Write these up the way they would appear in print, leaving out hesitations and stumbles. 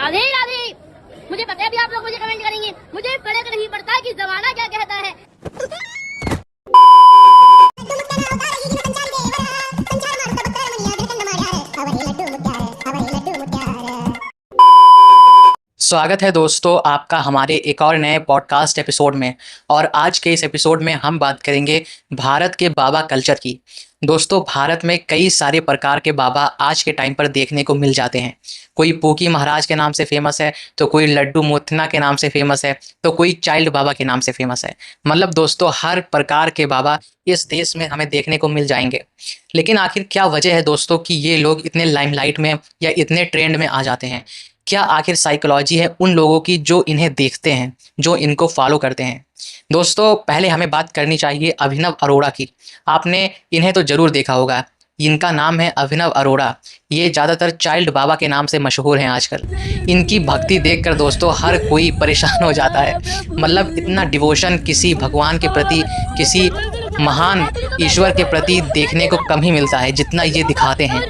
राधे राधे। मुझे पता है अभी आप लोग मुझे कमेंट करेंगे, मुझे फर्क नहीं पड़ता कि जमाना क्या कहता है। स्वागत है दोस्तों आपका हमारे एक और नए पॉडकास्ट एपिसोड में। और आज के इस एपिसोड में हम बात करेंगे भारत के बाबा कल्चर की। दोस्तों, भारत में कई सारे प्रकार के बाबा आज के टाइम पर देखने को मिल जाते हैं। कोई पोकी महाराज के नाम से फेमस है, तो कोई लड्डू मोतना के नाम से फेमस है, तो कोई चाइल्ड बाबा के नाम से फेमस है। मतलब दोस्तों, हर प्रकार के बाबा इस देश में हमें देखने को मिल जाएंगे। लेकिन आखिर क्या वजह है दोस्तों कि ये लोग इतने लाइमलाइट में या इतने ट्रेंड में आ जाते हैं? क्या आखिर साइकोलॉजी है उन लोगों की जो इन्हें देखते हैं, जो इनको फॉलो करते हैं? दोस्तों, पहले हमें बात करनी चाहिए अभिनव अरोड़ा की। आपने इन्हें तो ज़रूर देखा होगा। इनका नाम है अभिनव अरोड़ा। ये ज़्यादातर चाइल्ड बाबा के नाम से मशहूर हैं आजकल। इनकी भक्ति देखकर दोस्तों हर कोई परेशान हो जाता है। मतलब इतना डिवोशन किसी भगवान के प्रति, किसी महान ईश्वर के प्रति देखने को कम ही मिलता है जितना ये दिखाते हैं।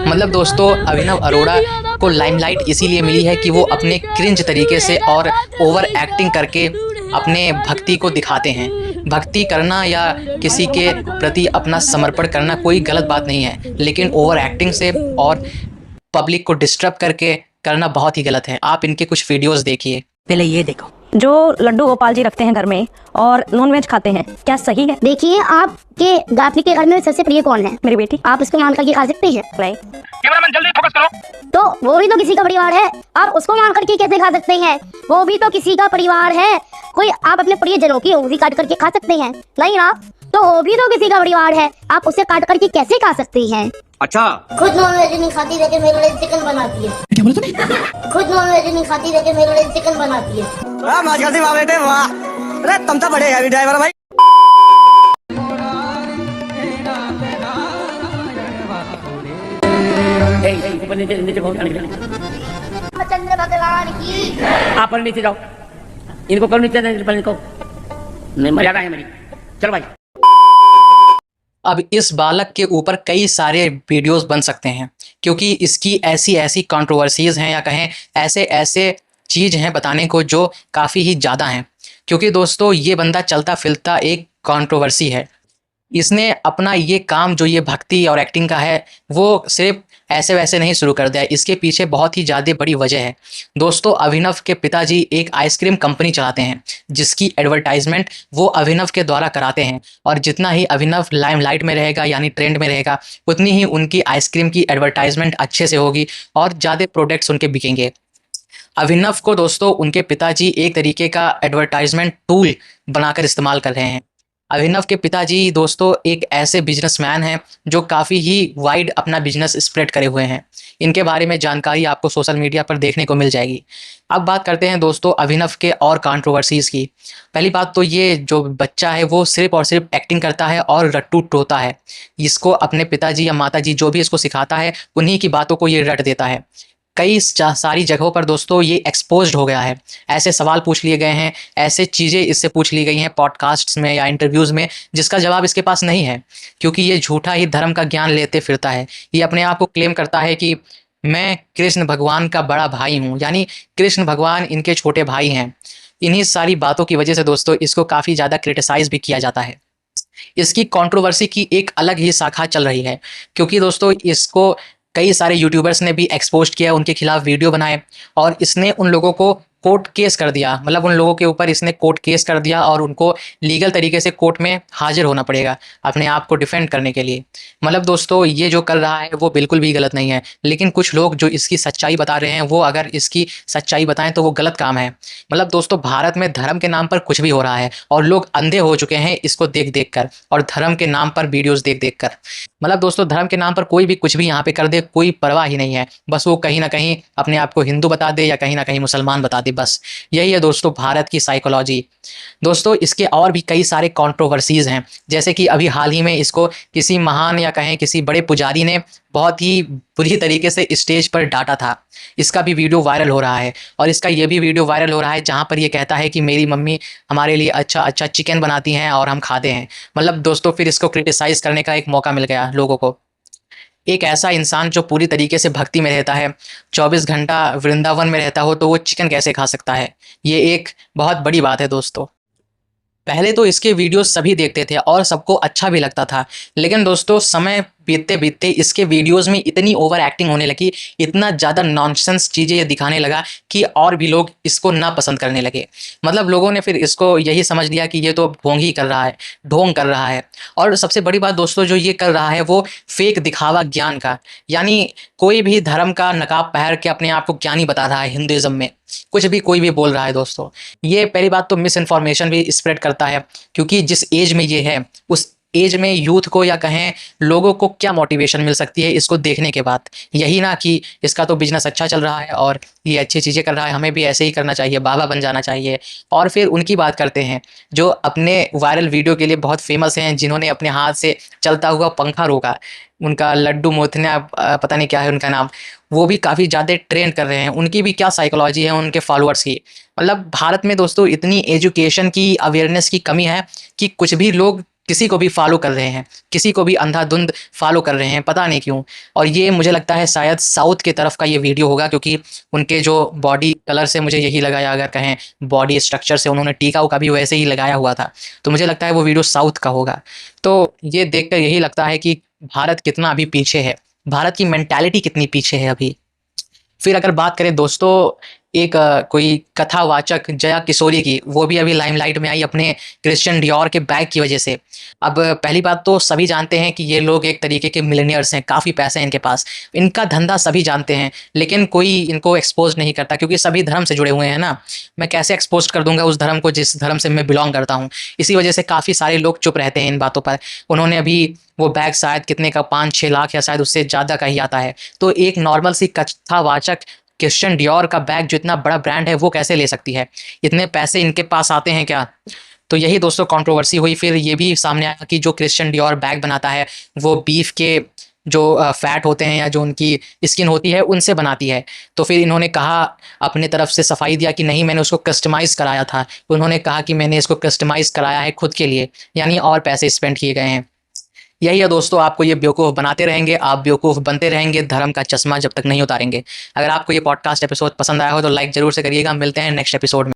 मतलब दोस्तों, अभिनव अरोड़ा को लाइमलाइट इसीलिए मिली है कि वो अपने क्रिंज तरीके से और ओवर एक्टिंग करके अपने भक्ति को दिखाते हैं। भक्ति करना या किसी के प्रति अपना समर्पण करना कोई गलत बात नहीं है, लेकिन ओवर एक्टिंग से और पब्लिक को डिस्टर्ब करके करना बहुत ही गलत है। आप इनके कुछ वीडियोस देखिए। पहले ये देखो, जो लड्डू गोपाल जी रखते हैं घर में और नॉनवेज खाते हैं, क्या सही है? देखिए, आपके गाफी के घर में सबसे प्रिय कौन है? मेरी बेटी। आप उसको मान करके खा सकते हैं? नहीं। कैमरामैन जल्दी फोकस करो। तो वो भी तो किसी का परिवार है, आप उसको मान करके कैसे खा सकते हैं? वो भी तो किसी का परिवार है। कोई आप अपने प्रियजनों की उंगली काट करके खा सकते हैं? नहीं ना। तो वो भी तो किसी का परिवार है, आप उसे काट करके कैसे खा सकते हैं? अच्छा, खुद नॉनवेज नहीं खाती लेकिन मेरे लिए चिकन बनाती है। क्या बोले तुमने? खुद नॉनवेज नहीं खाती लेकिन मेरे लिए चिकन बनाती है। वाह माजगा से वाह बेटे वाह। अरे तुम तो बड़े हैवी ड्राइवर भाई। चंद्र भगवान की। आप पर नीचे जाओ, इनको करो नीचे, इनको नहीं मर्यादा है मेरी। चलो भाई। अब इस बालक के ऊपर कई सारे वीडियोस बन सकते हैं, क्योंकि इसकी ऐसी ऐसी कंट्रोवर्सीज हैं या कहें ऐसे ऐसे चीज़ हैं बताने को जो काफ़ी ही ज़्यादा हैं। क्योंकि दोस्तों, ये बंदा चलता फिरता एक कंट्रोवर्सी है। इसने अपना ये काम जो ये भक्ति और एक्टिंग का है वो सिर्फ ऐसे वैसे नहीं शुरू कर दिया। इसके पीछे बहुत ही ज़्यादा बड़ी वजह है। दोस्तों, अभिनव के पिताजी एक आइसक्रीम कंपनी चलाते हैं, जिसकी एडवर्टाइजमेंट वो अभिनव के द्वारा कराते हैं। और जितना ही अभिनव लाइमलाइट में रहेगा यानी ट्रेंड में रहेगा, उतनी ही उनकी आइसक्रीम की एडवर्टाइजमेंट अच्छे से होगी और ज़्यादा प्रोडक्ट्स उनके बिकेंगे। अभिनव को दोस्तों उनके पिताजी एक तरीके का एडवर्टाइजमेंट टूल बनाकर इस्तेमाल कर रहे हैं। अभिनव के पिताजी दोस्तों एक ऐसे बिजनेसमैन हैं जो काफ़ी ही वाइड अपना बिजनेस स्प्रेड करे हुए हैं। इनके बारे में जानकारी आपको सोशल मीडिया पर देखने को मिल जाएगी। अब बात करते हैं दोस्तों अभिनव के और कंट्रोवर्सीज़ की। पहली बात तो ये जो बच्चा है वो सिर्फ और सिर्फ एक्टिंग करता है और रट्टू टोता है। इसको अपने पिताजी या माताजी जो भी इसको सिखाता है उन्हीं की बातों को ये रट देता है। कई सारी जगहों पर दोस्तों ये एक्सपोज्ड हो गया है। ऐसे सवाल पूछ लिए गए हैं, ऐसे चीज़ें इससे पूछ ली गई हैं पॉडकास्ट्स में या इंटरव्यूज़ में, जिसका जवाब इसके पास नहीं है। क्योंकि ये झूठा ही धर्म का ज्ञान लेते फिरता है। ये अपने आप को क्लेम करता है कि मैं कृष्ण भगवान का बड़ा भाई हूँ, यानी कृष्ण भगवान इनके छोटे भाई हैं। इन्हीं सारी बातों की वजह से दोस्तों इसको काफ़ी ज़्यादा क्रिटिसाइज़ भी किया जाता है। इसकी कंट्रोवर्सी की एक अलग ही शाखा चल रही है, क्योंकि दोस्तों इसको कई सारे यूट्यूबर्स ने भी एक्सपोज किया, उनके खिलाफ वीडियो बनाए और इसने उन लोगों को कोर्ट केस कर दिया। मतलब उन लोगों के ऊपर इसने कोर्ट केस कर दिया और उनको लीगल तरीके से कोर्ट में हाजिर होना पड़ेगा अपने आप को डिफेंड करने के लिए। मतलब दोस्तों ये जो कर रहा है वो बिल्कुल भी गलत नहीं है, लेकिन कुछ लोग जो इसकी सच्चाई बता रहे हैं वो अगर इसकी सच्चाई बताएं तो वो गलत काम है। मतलब दोस्तों, भारत में धर्म के नाम पर कुछ भी हो रहा है और लोग अंधे हो चुके हैं इसको देख देख कर और धर्म के नाम पर वीडियोज़ देख देख कर। मतलब दोस्तों, धर्म के नाम पर कोई भी कुछ भी यहाँ पे कर दे, कोई परवाह ही नहीं है। बस वो कहीं ना कहीं अपने आप को हिंदू बता दे या कहीं ना कहीं मुसलमान बता दे, बस यही है दोस्तों भारत की साइकोलॉजी। दोस्तों, इसके और भी कई सारे कंट्रोवर्सीज हैं, जैसे कि अभी हाल ही में इसको किसी महान या कहें किसी बड़े पुजारी ने बहुत ही बुरी तरीके से स्टेज पर डांटा था। इसका भी वीडियो वायरल हो रहा है और इसका ये भी वीडियो वायरल हो रहा है जहाँ पर ये कहता है कि मेरी मम्मी हमारे लिए अच्छा अच्छा चिकन बनाती हैं और हम खाते हैं। मतलब दोस्तों, फिर इसको क्रिटिसाइज़ करने का एक मौका मिल गया लोगों को। एक ऐसा इंसान जो पूरी तरीके से भक्ति में रहता है, 24 घंटा वृंदावन में रहता हो, तो वो चिकन कैसे खा सकता है? ये एक बहुत बड़ी बात है दोस्तों। पहले तो इसके वीडियोस सभी देखते थे और सबको अच्छा भी लगता था, लेकिन दोस्तों समय बीतते बीतते इसके वीडियोस में इतनी ओवर एक्टिंग होने लगी, इतना ज़्यादा नॉनसेंस चीज़ें ये दिखाने लगा कि और भी लोग इसको ना पसंद करने लगे। मतलब लोगों ने फिर इसको यही समझ लिया कि ये तो ढोंग ही कर रहा है, ढोंग कर रहा है। और सबसे बड़ी बात दोस्तों, जो ये कर रहा है वो फेक दिखावा ज्ञान का, यानी कोई भी धर्म का नकाब पहन के अपने आप को ज्ञानी बता रहा है। हिंदुइज्म में कुछ भी कोई भी बोल रहा है दोस्तों। ये पहली बात तो मिस इन्फॉर्मेशन भी स्प्रेड करता है, क्योंकि जिस एज में ये है उस एज में यूथ को या कहें लोगों को क्या मोटिवेशन मिल सकती है इसको देखने के बाद? यही ना कि इसका तो बिजनेस अच्छा चल रहा है और ये अच्छी चीज़ें कर रहा है, हमें भी ऐसे ही करना चाहिए, बाबा बन जाना चाहिए। और फिर उनकी बात करते हैं जो अपने वायरल वीडियो के लिए बहुत फेमस हैं, जिन्होंने अपने हाथ से चलता हुआ पंखा रोका, उनका लड्डू मोथना पता नहीं क्या है उनका नाम, वो भी काफ़ी ज़्यादा ट्रेंड कर रहे हैं। उनकी भी क्या साइकोलॉजी है उनके फॉलोअर्स की। मतलब भारत में दोस्तों इतनी एजुकेशन की अवेयरनेस की कमी है कि कुछ भी लोग किसी को भी फॉलो कर रहे हैं, किसी को भी अंधाधुंध फॉलो कर रहे हैं, पता नहीं क्यों। और ये मुझे लगता है शायद साउथ की तरफ का ये वीडियो होगा, क्योंकि उनके जो बॉडी कलर से मुझे यही लगा, या अगर कहें बॉडी स्ट्रक्चर से, उन्होंने टीका उका भी वैसे ही लगाया हुआ था, तो मुझे लगता है वो वीडियो साउथ का होगा। तो ये देखकर यही लगता है कि भारत कितना अभी पीछे है, भारत की मेंटालिटी कितनी पीछे है अभी। फिर अगर बात करें दोस्तों एक कोई कथावाचक जया किशोरी की, वो भी अभी लाइमलाइट में आई अपने क्रिश्चियन डियोर के बैग की वजह से। अब पहली बात तो सभी जानते हैं कि ये लोग एक तरीके के मिलियनियर्स हैं, काफ़ी पैसे हैं इनके पास, इनका धंधा सभी जानते हैं, लेकिन कोई इनको एक्सपोज नहीं करता, क्योंकि सभी धर्म से जुड़े हुए हैं ना। मैं कैसे एक्सपोज कर दूंगा उस धर्म को जिस धर्म से मैं बिलोंग करता हूँ? इसी वजह से काफ़ी सारे लोग चुप रहते हैं इन बातों पर। उन्होंने अभी वो बैग शायद कितने का, 5-6 लाख या शायद उससे ज़्यादा का ही आता है, तो एक नॉर्मल सी कथावाचक क्रिश्चियन डियोर का बैग जो इतना बड़ा ब्रांड है वो कैसे ले सकती है? इतने पैसे इनके पास आते हैं क्या? तो यही दोस्तों कंट्रोवर्सी हुई। फिर ये भी सामने आया कि जो क्रिश्चियन डियोर बैग बनाता है वो बीफ के जो फैट होते हैं या जो उनकी स्किन होती है उनसे बनाती है। तो फिर इन्होंने कहा, अपने तरफ से सफाई दिया कि नहीं, मैंने उसको कस्टमाइज़ कराया था। उन्होंने कहा कि मैंने इसको कस्टमाइज़ कराया है खुद के लिए, यानी और पैसे स्पेंड किए गए हैं। यही है दोस्तों, आपको ये बेवकूफ़ बनाते रहेंगे, आप बेवकूफ़ बनते रहेंगे, धर्म का चश्मा जब तक नहीं उतारेंगे। अगर आपको ये पॉडकास्ट एपिसोड पसंद आया हो तो लाइक ज़रूर से करिएगा। मिलते हैं नेक्स्ट एपिसोड में।